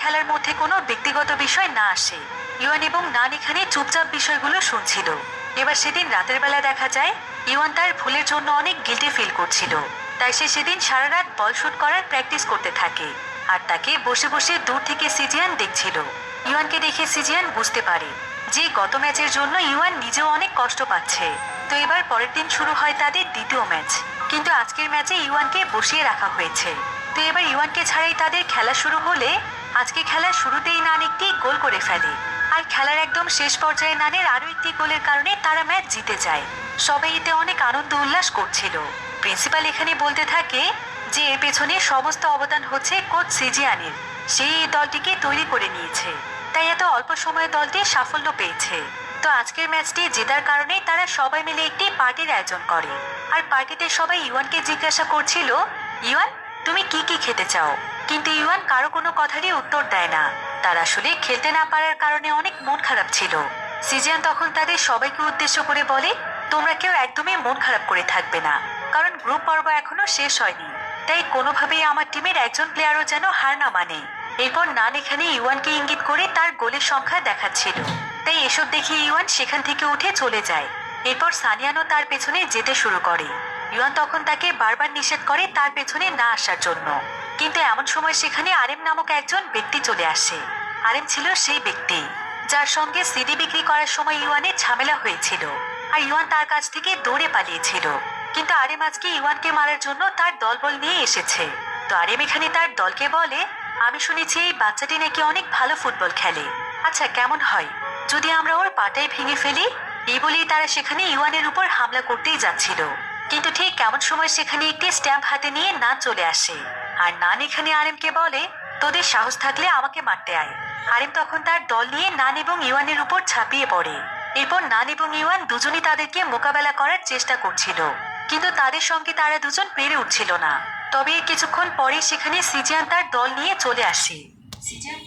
খেলার মধ্যে কোনো ব্যক্তিগত বিষয় না আসে। ইউয়ান এবং নান এখানে চুপচাপ বিষয়গুলো শুনছিল। এবার সেদিন রাতের বেলা দেখা যায় ইউয়ান তার ভুলের জন্য অনেক গিল্টি ফিল করছিল। তাই সে সেদিন সারা রাত বল শুট করার প্র্যাকটিস করতে থাকে। আর তাকে বসে বসে দূর থেকে সিজিয়ান দেখছিল। ইউয়ানকে দেখে সিজিয়ান বুঝতে পারে যে গত ম্যাচের জন্য ইউয়ান নিজেও অনেক কষ্ট পাচ্ছে। তো এবার পরের দিন শুরু হয় তাদের দ্বিতীয় ম্যাচ। কিন্তু আজকের ম্যাচে ইউয়ানকে বসিয়ে রাখা হয়েছে। তো এবার ইউয়ানকে ছাড়াই তাদের খেলা শুরু হলে আজকে খেলার শুরুতেই নান একটি গোল করে ফেলে। আর খেলার একদম শেষ পর্যায়ে নানের আরও একটি গোলের কারণে তারা ম্যাচ জিতে যায়। সবাই এতে অনেক আনন্দ উল্লাস করছিল। প্রিন্সিপাল এখানে বলতে থাকে যে এর পেছনে সমস্ত অবদান হচ্ছে কোচ সিজিয়ানের। সেই এই দলটিকে তৈরি করে নিয়েছে, তাই এত অল্প সময়ে দলটি সাফল্য পেয়েছে। তো আজকের ম্যাচটি জেতার কারণে তারা সবাই মিলে একটি পার্টির আয়োজন করে। আর পার্টিতে সবাই ইউয়ানকে জিজ্ঞাসা করছিল, ইউয়ান তুমি কি কি খেতে চাও? কিন্তু ইউয়ান কারো কোনো কথারই উত্তর দেয় না। তার আসলে খেলতে না পারার কারণে অনেক মন খারাপ ছিল। সিজিয়ান তখন তাদের সবাইকে উদ্দেশ্য করে বলে, তোমরা কেউ একদমই মন খারাপ করে থাকবে না, কারণ গ্রুপ পর্ব এখনো শেষ হয়নি। তাই কোনোভাবেই আমার টিমের একজন প্লেয়ারও যেন হার না মানে। এরপর নান এখানে ইউয়ানকে ইঙ্গিত করে তার গোলের সংখ্যা দেখাচ্ছিল। তাই এসব দেখে ইউয়ান সেখান থেকে উঠে চলে যায়। এরপর সানিয়ানো তার পেছনে যেতে শুরু করে। ইউয়ান তখন তাকে বারবার নিষেধ করে তার পেছনে না আসার জন্য। কিন্তু এমন সময় সেখানে আরেম নামক একজন ব্যক্তি চলে আসে। আরেম ছিল সেই ব্যক্তি যার সঙ্গে সিডি বিক্রি করার সময় ইউয়ানের ঝামেলা হয়েছিল। আর ইউয়ান তার কাছ থেকে দৌড়ে পালিয়েছিল। কিন্তু আরেম আজকে ইউয়ানকে মারার জন্য তার দলবল নিয়ে এসেছে। তো আরেম এখানে তার দলকে বলে, আমি শুনেছি এই বাচ্চাটি নাকি অনেক ভালো ফুটবল খেলে। আচ্ছা কেমন হয় যদি আমরা ওর পাটাই ভেঙে ফেলি? এই বলেই তারা সেখানে ইউয়ানের উপর হামলা করতেই যাচ্ছিল। কিন্তু ঠিক কেমন সময় সেখানে একটি স্ট্যাম্প হাতে নিয়ে নান চলে আসে। আর নান এখানে আরেমকে বলে, তোদের সাহস থাকলে আমাকে মারতে আয়। আরেম তখন তার দল নিয়ে নান এবং ইউয়ানের উপর ঝাঁপিয়ে পড়ে। এরপর নান এবং ইউয়ান দুজনই তাদেরকে মোকাবেলা করার চেষ্টা করছিল। কিন্তু তাদের সঙ্গে তারা দুজন পেরে উঠছিল না। তবে কিছুক্ষণ পরে সেখানে সিজিয়ান তার দল নিয়ে চলে আসে। সিজিয়ান